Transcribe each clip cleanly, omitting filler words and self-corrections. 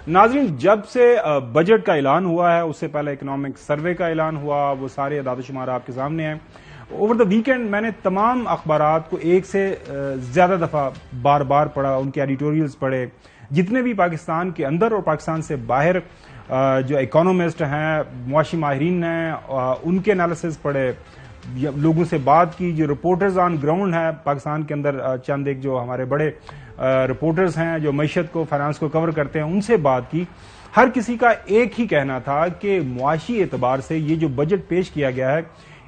ناظرین، جب سے بجٹ کا اعلان ہوا ہے اس سے پہلے اکنامک سروے کا اعلان ہوا، وہ سارے اعداد و شمار آپ کے سامنے ہیں۔ اوور دا ویکینڈ میں نے تمام اخبارات کو ایک سے زیادہ دفعہ بار بار پڑھا، ان کے ایڈیٹوریلز پڑھے، جتنے بھی پاکستان کے اندر اور پاکستان سے باہر جو اکانومسٹ ہیں، معاشی ماہرین ہیں، ان کے انالیسز پڑھے، لوگوں سے بات کی، جو رپورٹرز آن گراؤنڈ ہیں پاکستان کے اندر، چند ایک جو ہمارے بڑے رپورٹرز ہیں جو معیشت کو، فائنانس کو کور کرتے ہیں، ان سے بات کی۔ ہر کسی کا ایک ہی کہنا تھا کہ معاشی اعتبار سے یہ جو بجٹ پیش کیا گیا ہے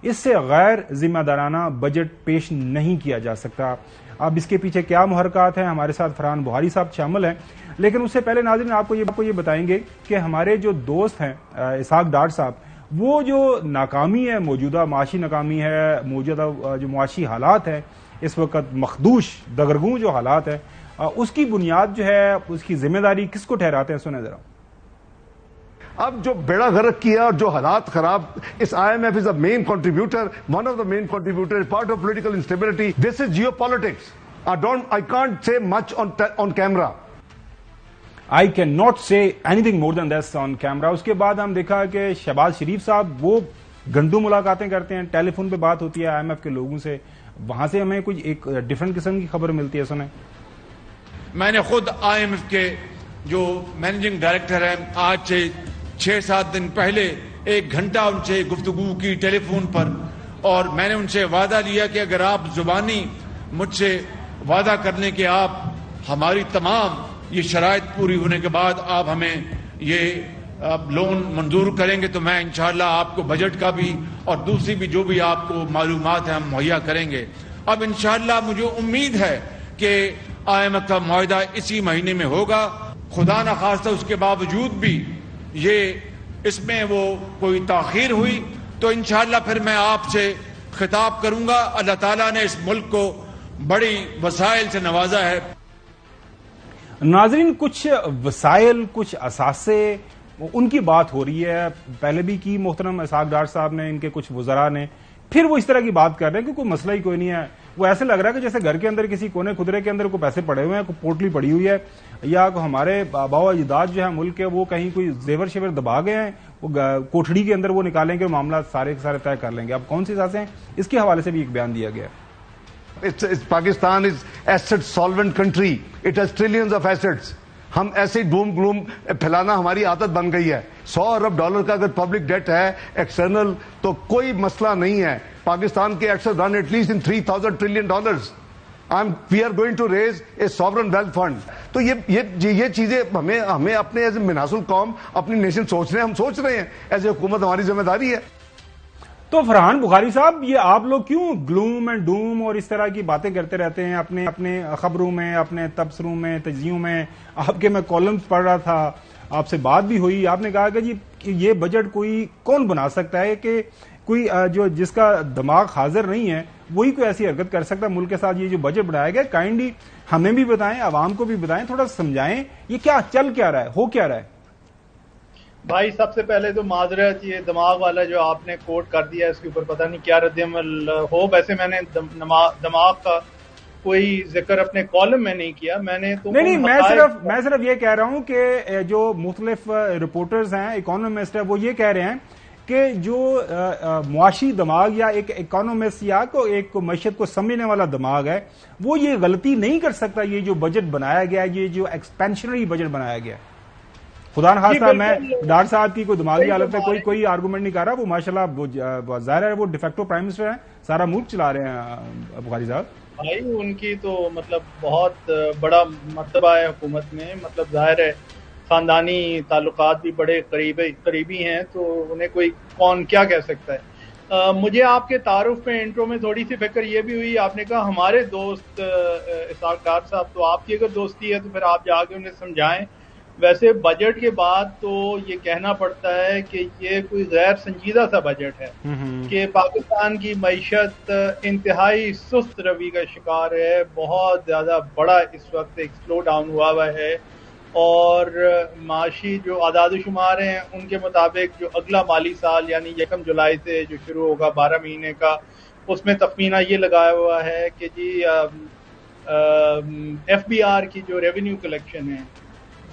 اس سے غیر ذمہ دارانہ بجٹ پیش نہیں کیا جا سکتا۔ اب اس کے پیچھے کیا محرکات ہیں، ہمارے ساتھ فرحان بخاری صاحب شامل ہیں، لیکن اس سے پہلے ناظرین آپ کو یہ بتائیں گے کہ ہمارے جو دوست ہیں اسحاق ڈار صاحب، وہ جو ناکامی ہے، موجودہ معاشی ناکامی ہے، موجودہ جو معاشی حالات ہیں اس وقت مخدوش دگرگوں جو حالات ہیں، اس کی بنیاد جو ہے، اس کی ذمہ داری کس کو ٹھہراتے ہیں؟ سنیں ذرا۔ اب جو بیڑا غرق کیا اور جو حالات خراب، اس I M F is a main contributor, one of the main contributor, part of political instability, this is جیو پالیٹکس۔ I can't say much on camera. I cannot say anything more than this on camera۔ اس کے بعد ہم دیکھا کہ شہباز شریف صاحب وہ گندو ملاقاتیں کرتے ہیں، ٹیلی فون پہ بات ہوتی ہے آئی ایم ایف کے لوگوں سے، وہاں سے ہمیں کچھ ایک ڈفرنٹ قسم کی خبر ملتی ہے۔ سنیں۔ میں نے خود آئی ایم ایف کے جو مینیجنگ ڈائریکٹر ہیں، آج سے 6-7 دن پہلے 1 گھنٹہ ان سے گفتگو کی ٹیلی فون پر، اور میں نے ان سے وعدہ لیا کہ اگر آپ زبانی مجھ سے وعدہ کرنے کے آپ ہماری تمام یہ شرائط پوری ہونے کے بعد آپ ہمیں یہ لون منظور کریں گے تو میں انشاءاللہ آپ کو بجٹ کا بھی اور دوسری بھی جو بھی آپ کو معلومات ہیں ہم مہیا کریں گے۔ اب انشاءاللہ مجھے امید ہے کہ آئی ایم ایف کا معاہدہ اسی مہینے میں ہوگا۔ خدا نخواستہ اس کے باوجود بھی اس میں وہ کوئی تاخیر ہوئی تو انشاءاللہ پھر میں آپ سے خطاب کروں گا۔ اللہ تعالیٰ نے اس ملک کو بڑی وسائل سے نوازا ہے۔ ناظرین، کچھ وسائل، کچھ اثاثے، ان کی بات ہو رہی ہے، پہلے بھی کی محترم اسحاق ڈار صاحب نے، ان کے کچھ وزراء نے، پھر وہ اس طرح کی بات کر رہے ہیں کہ کوئی مسئلہ ہی کوئی نہیں ہے۔ وہ ایسے لگ رہا ہے کہ جیسے گھر کے اندر کسی کونے خدرے کے اندر کوئی پیسے پڑے ہوئے ہیں، کوئی پوٹلی پڑی ہوئی ہے، یا ہمارے آبا و اجداد جو ہے ملک کے، وہ کہیں کوئی زیور شیور دبا گئے ہیں، وہ کوٹھڑی کے اندر وہ نکالیں گے، معاملات سارے کے سارے طے کر لیں گے۔ اب کون سی اثاثے ہیں، اس کے حوالے سے بھی ایک بیان دیا گیا ہے۔ Pakistan is asset solvent country. It has trillions of assets. ہم ایسے ڈوم گلوم پھیلانا ہماری عادت بن گئی ہے۔ $100 ارب کا اگر پبلک ڈیٹ ہے ایکسٹرنل تو کوئی مسئلہ نہیں ہے۔ پاکستان کے excess run at least in $3,000 trillion. We are going to raise a sovereign wealth fund. تو یہ چیزیں ہمیں اپنے ایز اے منحصر قوم اپنی نیشن سوچ رہے ہیں، ہم سوچ رہے ہیں ایز اے حکومت، ہماری ذمہ داری ہے۔ تو فرحان بخاری صاحب، یہ آپ لوگ کیوں گلوم اینڈ ڈوم اور اس طرح کی باتیں کرتے رہتے ہیں اپنے خبروں میں، اپنے تبصروں میں، تجزیوں میں؟ آپ کے میں کالمز پڑھ رہا تھا، آپ سے بات بھی ہوئی، آپ نے کہا کہ جی یہ بجٹ کوئی کون بنا سکتا ہے کہ کوئی جس کا دماغ حاضر نہیں ہے وہی کوئی ایسی حرکت کر سکتا ہے ملک کے ساتھ۔ یہ جو بجٹ بنایا گیا، کائنڈلی ہمیں بھی بتائیں، عوام کو بھی بتائیں، تھوڑا سمجھائیں یہ کیا چل کیا رہا ہے، ہو کیا رہا ہے۔ بھائی سب سے پہلے تو معذرت، یہ دماغ والا جو آپ نے کوٹ کر دیا اس کے اوپر پتہ نہیں کیا رد عمل ہو۔ ویسے میں نے دماغ کا کوئی ذکر اپنے کالم میں نہیں کیا، میں نے تو نہیں، میں صرف یہ کہہ رہا ہوں کہ جو مختلف رپورٹرز ہیں، اکانومسٹ ہیں، وہ یہ کہہ رہے ہیں کہ جو معاشی دماغ یا ایک اکانومسٹ یا ایک معیشت کو سمجھنے والا دماغ ہے وہ یہ غلطی نہیں کر سکتا۔ یہ جو بجٹ بنایا گیا، یہ جو ایکسپینشنری بجٹ بنایا گیا، خدا نخواستہ میں ڈار صاحب کی کوئی دماغی حالت ہے، کوئی آرگومنٹ نہیں کر رہا، وہ ماشاءاللہ ظاہر ہے وہ ڈیفیکٹو پرائم منسٹر ہیں، سارا ملک چلا رہے ہیں بخاری صاحب۔ بھائی ان کی تو مطلب بہت بڑا مرتبہ ہے حکومت میں، مطلب ظاہر ہے خاندانی تعلقات بھی بڑے قریبی ہیں، تو انہیں کوئی کون کیا کہہ سکتا ہے۔ مجھے آپ کے تعارف میں انٹرو میں تھوڑی سی فکر یہ بھی ہوئی، آپ نے کہا ہمارے دوست اسحاق ڈار صاحب، تو آپ کی اگر دوستی ہے تو پھر آپ جا کے انہیں سمجھائیں۔ ویسے بجٹ کے بعد تو یہ کہنا پڑتا ہے کہ یہ کوئی غیر سنجیدہ سا بجٹ ہے کہ پاکستان کی معیشت انتہائی سست روی کا شکار ہے، بہت زیادہ بڑا اس وقت ایک سلو ڈاؤن ہوا ہے، اور معاشی جو اعداد و شمار ہیں ان کے مطابق جو اگلا مالی سال یعنی 1 جولائی سے جو شروع ہوگا 12 مہینے کا، اس میں تخمینہ یہ لگایا ہوا ہے کہ جی ایف بی آر کی جو ریونیو کلیکشن ہے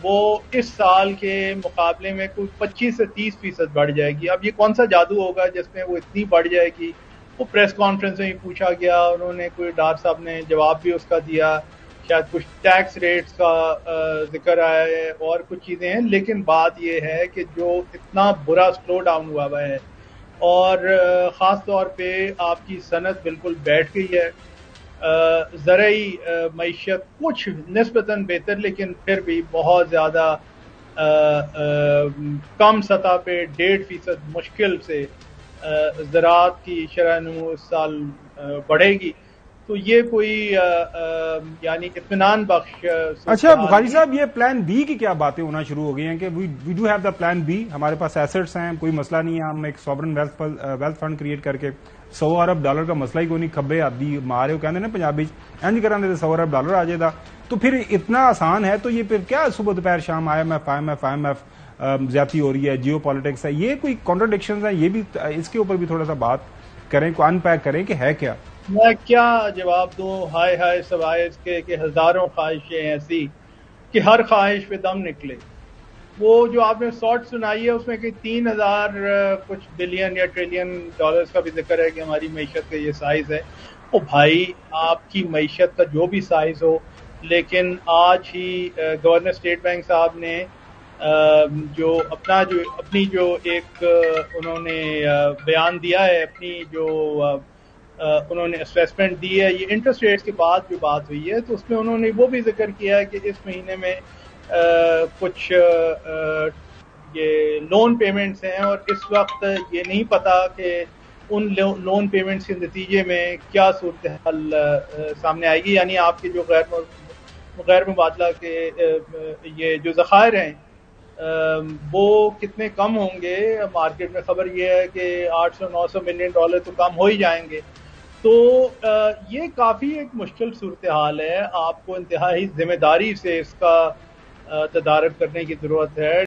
وہ اس سال کے مقابلے میں کوئی 25 سے 30% بڑھ جائے گی. اب یہ کون سا جادو ہوگا جس میں وہ اتنی بڑھ جائے گی؟ وہ پریس کانفرنس میں ہی پوچھا گیا, انہوں نے کوئی ڈار صاحب نے جواب بھی اس کا دیا, شاید کچھ ٹیکس ریٹس کا ذکر آیا ہے اور کچھ چیزیں ہیں, لیکن بات یہ ہے کہ جو اتنا برا سلو ڈاؤن ہوا ہوا ہے اور خاص طور پہ آپ کی صنعت بالکل بیٹھ گئی ہے. زرعی معیشت کچھ نسبتاً بہتر, لیکن پھر بھی بہت زیادہ کم سطح پہ 1.5% مشکل سے زراعت کی شرح نمو اس سال بڑھے گی. تو یہ کوئی یعنی اطمینان بخش. اچھا بخاری صاحب, یہ پلان بی کی کیا باتیں ہونا شروع ہو گئی ہیں کہ we do have the plan B, ہمارے پاس ایسٹس ہیں, کوئی مسئلہ نہیں ہے, ہم ایک سوورن ویلتھ فنڈ کریٹ کر کے $100 ارب کا مسئلہ ہی کوئی نہیں, کھبے آدھی مارے کہتے ہیں نا پنجابی انج کرا دے $100 ارب آ جائے گا, تو پھر اتنا آسان ہے, تو یہ پھر کیا صبح دوپہر شام IMF زیادتی ہو رہی ہے, جیو پالیٹکس ہے, یہ کوئی کانٹرڈکشنز ہیں, یہ بھی اس کے اوپر بھی تھوڑا سا بات کریں, کو ان پیک کریں کہ ہے کیا. میں کیا جواب دوں ہائے سوائے اس کے کہ ہزاروں خواہشیں ایسی کہ ہر خواہش پہ دم نکلے. وہ جو آپ نے سارٹ سنائی ہے اس میں کہ 3000 کچھ بلین یا ٹریلین ڈالرز کا بھی ذکر ہے کہ ہماری معیشت کا یہ سائز ہے. او بھائی, آپ کی معیشت کا جو بھی سائز ہو, لیکن آج ہی گورنر اسٹیٹ بینک صاحب نے جو اپنی جو ایک انہوں نے بیان دیا ہے, اپنی جو انہوں نے اسیسمنٹ دی ہے, یہ انٹرسٹ ریٹس کے بعد جو بات ہوئی ہے, تو اس میں انہوں نے وہ بھی ذکر کیا ہے کہ اس مہینے میں کچھ یہ لون پیمنٹس ہیں, اور اس وقت یہ نہیں پتا کہ ان لون پیمنٹس کے نتیجے میں کیا صورتحال سامنے آئے گی. یعنی آپ کے جو غیر مبادلہ کے یہ جو ذخائر ہیں وہ کتنے کم ہوں گے. مارکیٹ میں خبر یہ ہے کہ $800-900 ملین تو کم ہو ہی جائیں گے. تو یہ کافی ایک مشکل صورتحال ہے, آپ کو انتہائی ذمہ داری سے اس کا تدارک کرنے کی ضرورت ہے.